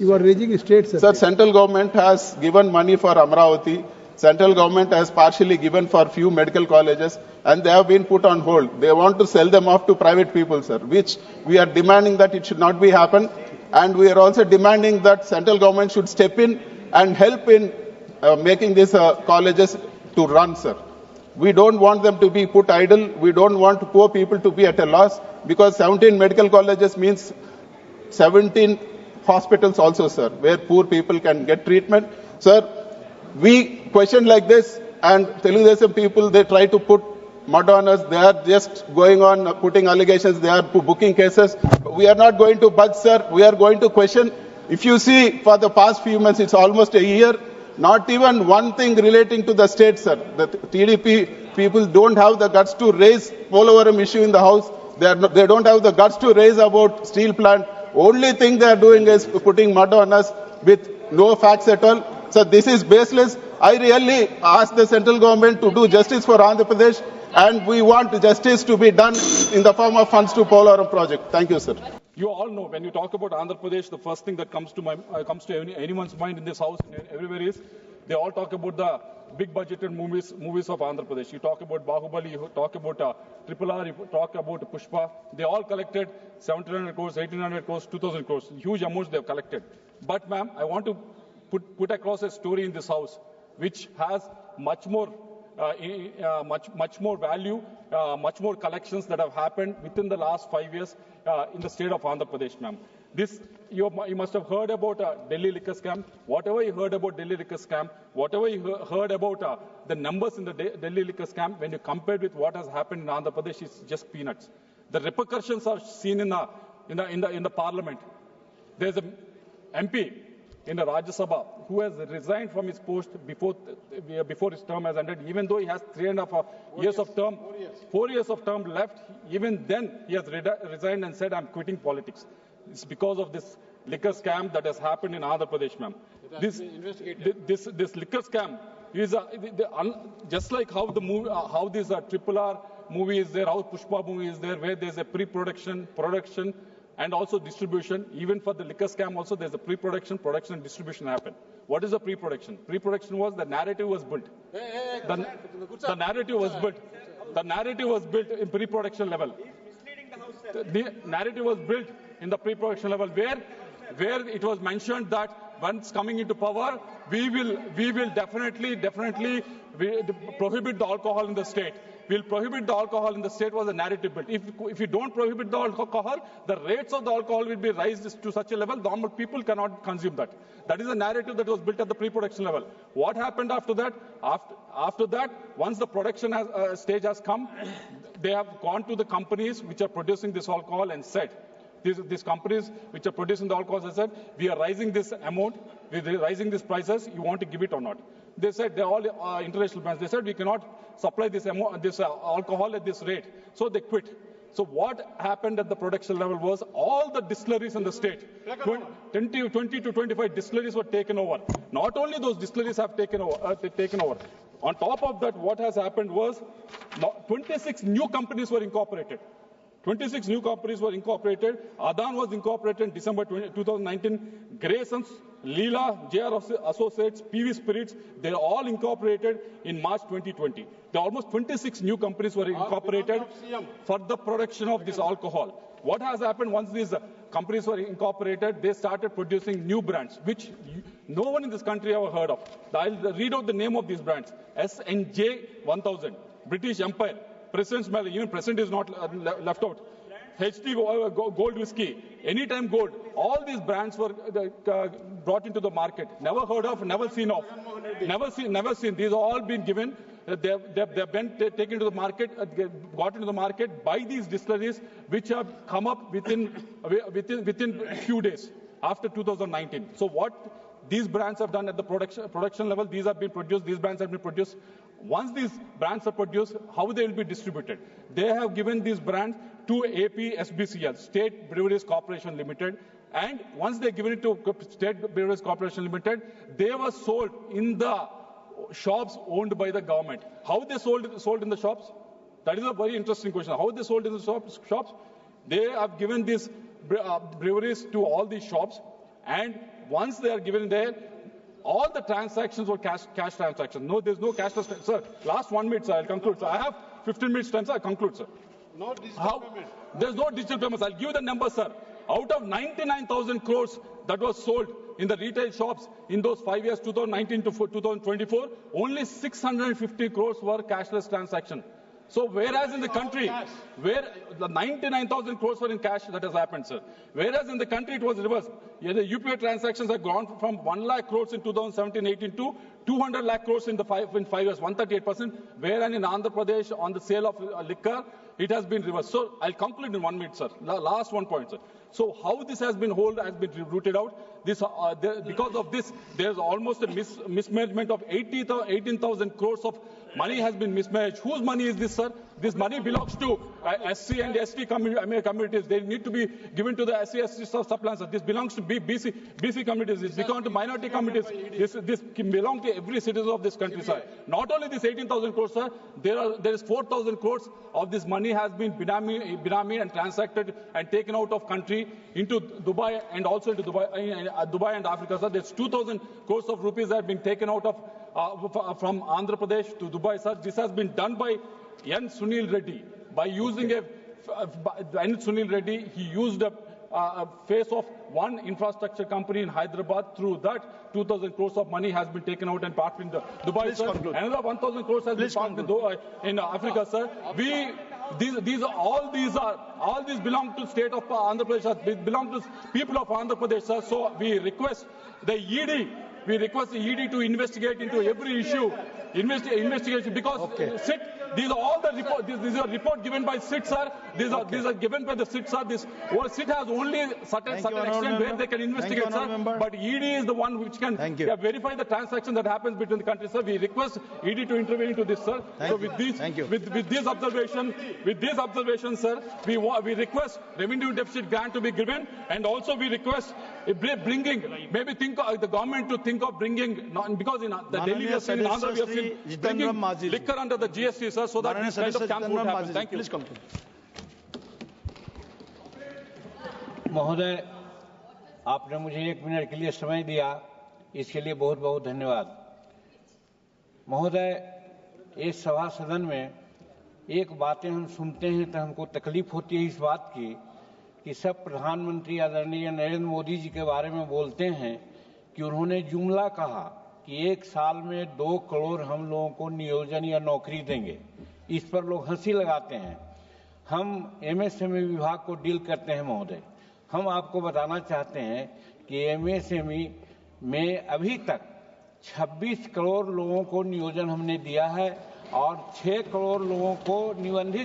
You are raising state, sir. Sir, central government has given money for Amravati. Central government has partially given for few medical colleges, and they have been put on hold. They want to sell them off to private people, sir, which we are demanding that it should not be happen. And we are also demanding that central government should step in and help in making these colleges to run, sir. We don't want them to be put idle. We don't want poor people to be at a loss, because 17 medical colleges means 17 hospitals also, sir, where poor people can get treatment. Sir, we question like this, and Telugu people, they try to put mud on us. They are just going on putting allegations. They are booking cases. We are not going to budge, sir. We are going to question. If you see, for the past few months, it's almost a year, not even one thing relating to the state, sir. The TDP people don't have the guts to raise Polavaram issue in the House. They don't have the guts to raise about steel plant. Only thing they are doing is putting mud on us with no facts at all. So this is baseless. I really ask the central government to do justice for Andhra Pradesh, and we want justice to be done in the form of funds to Polavaram project. Thank you, sir. You all know, when you talk about Andhra Pradesh, the first thing that comes to anyone's mind in this house and everywhere is, they all talk about the big budgeted movies of Andhra Pradesh. You talk about Bahubali, you talk about RRR, you talk about Pushpa. They all collected 1,700 crores, 1,800 crores, 2,000 crores. Huge amounts they have collected. But ma'am, I want to put across a story in this house which has much more value, much more collections that have happened within the last 5 years in the state of Andhra Pradesh, ma'am. This, you must have heard about Delhi liquor scam. Whatever you heard about Delhi liquor scam, whatever you heard about the numbers in the Delhi liquor scam, when you compare with what has happened in Andhra Pradesh, it's just peanuts. The repercussions are seen in the parliament. There's an MP in the Rajya Sabha who has resigned from his post before his term has ended, even though he has 3.5 years of term, 4 years of term left. Even then, he has resigned and said, "I'm quitting politics." It's because of this liquor scam that has happened in Andhra Pradesh, ma'am. This liquor scam is just like how the movie, how this RRR movie is there, how Pushpa movie is there, where there's a pre-production, production, and also distribution. Even for the liquor scam also, there's a pre-production, production, and distribution happen. What is the pre-production? Pre-production was the narrative was built. The narrative was built. The narrative was built in pre-production level. The narrative was built in the pre-production level, where it was mentioned that once coming into power, we will definitely prohibit the alcohol in the state. We'll prohibit the alcohol in the state was a narrative built. If you don't prohibit the alcohol, the rates of the alcohol will be raised to such a level, normal people cannot consume that. That is a narrative that was built at the pre-production level. What happened after that? After that, once the production stage has come, they have gone to the companies which are producing this alcohol and said, these companies which are producing the alcohol, they said, we are raising this amount, we are raising these prices, you want to give it or not? They said, they're all international brands. They said, we cannot supply this alcohol at this rate. So they quit. So what happened at the production level was all the distilleries in the state, 20 to 25 distilleries were taken over. Not only those distilleries have taken over. On top of that, what has happened was 26 new companies were incorporated. 26 new companies were incorporated. Adan was incorporated in December 2019. Graysons, Leela, JR Associates, PV Spirits, they're all incorporated in March 2020. There are almost 26 new companies were incorporated for the production of this alcohol. What has happened once these companies were incorporated, they started producing new brands, which no one in this country ever heard of. I'll read out the name of these brands. SNJ 1000, British Empire, President's Melon, even President is not left out. HT Gold Whiskey, Anytime Gold, all these brands were brought into the market. Never heard of, never seen of. Never seen. These are all been given. They've been taken to the market, got into the market by these distilleries, which have come up within a few days after 2019. So what these brands have done at the production level, these have been produced, these brands have been produced. Once these brands are produced, how they will be distributed? They have given these brands to APSBCL, State Breweries Corporation Limited, and once they given it to State Breweries Corporation Limited, they were sold in the shops owned by the government. How they sold in the shops? That is a very interesting question. How they sold in the shops? They have given these breweries to all these shops, and once they are given there, all the transactions were cash transactions. No, there's no cashless. Sir, last 1 minute, sir. I'll conclude. Sir, I have 15 minutes time, sir. I'll conclude, sir. No digital payment. There's no digital payments. I'll give you the number, sir. Out of 99,000 crores that was sold in the retail shops in those 5 years, 2019 to 2024, only 650 crores were cashless transactions. So whereas in the country, where the 99,000 crores were in cash, that has happened, sir. Whereas in the country it was reversed. Yeah, the UPI transactions have gone from 1 lakh crores in 2017-18 to 200 lakh crores in 5 years, 138%. Whereas in Andhra Pradesh, on the sale of liquor, it has been reversed. So I'll conclude in 1 minute, sir. Last one point, sir. So how this has been rooted out? This, because of this, there's almost a mismanagement of 18,000 crores of money has been mismanaged. Whose money is this, sir? This money belongs to SC and ST communities. They need to be given to the SC subplans. This belongs to BC communities. This belongs to minority communities. This belongs to every citizen of this country, sir. Not only this 18,000 crores, sir. There is 4,000 crores of this money has been binami and transacted and taken out of country into Dubai and also into Dubai and Africa, sir. There's 2,000 crores of rupees that have been taken out of from Andhra Pradesh to Dubai, sir. This has been done by N. Sunil Reddy. By using N. Sunil Reddy, he used a face of one infrastructure company in Hyderabad. Through that, 2,000 crores of money has been taken out and parked in Dubai, sir. Another 1,000 crores has been parked in Africa, sir. All these belong to state of Andhra Pradesh, sir. Belong to people of Andhra Pradesh, sir. So we request the ED. We request the ED to investigate into every issue, investigation, because SIT. These are all the report. These are report given by SIT, sir. These are given by the SIT, sir. SIT has only certain extent where they can investigate, sir. But ED is the one which can verify the transaction that happens between the countries, sir. We request ED to intervene into this, sir. So with this observation, sir, we request revenue deficit grant to be given, and also we request the government to think of bringing, because in the Delhi we have seen, in Andhra we have seen bringing liquor under the GST, sir, so that this kind of camp would happen. Thank you. महोदय, आपने मुझे 1 minute के लिए समय दिया, इसके लिए बहुत बहुत धन्यवाद। महोदय, इस सभा सदन में एक बातें हम सुनते हैं तो हमको तकलीफ होती है इस बात की कि सब प्रधानमंत्री आदरणीय नरेंद्र मोदी जी के बारे में बोलते हैं कि उन्होंने जुमला कहा कि 1 साल में 2 करोड़ हम लोगों को नियोजन या नौकरी देंगे। इस पर लोग हंसी लगाते हैं। हम MSME विभाग को डील करते हैं महोदय। हम आपको बताना चाहते हैं कि MSME में अभी तक 26 करोड़ लोगों को नियोजन हमने दिया है और 6 करोड़ लोगों को निबंधित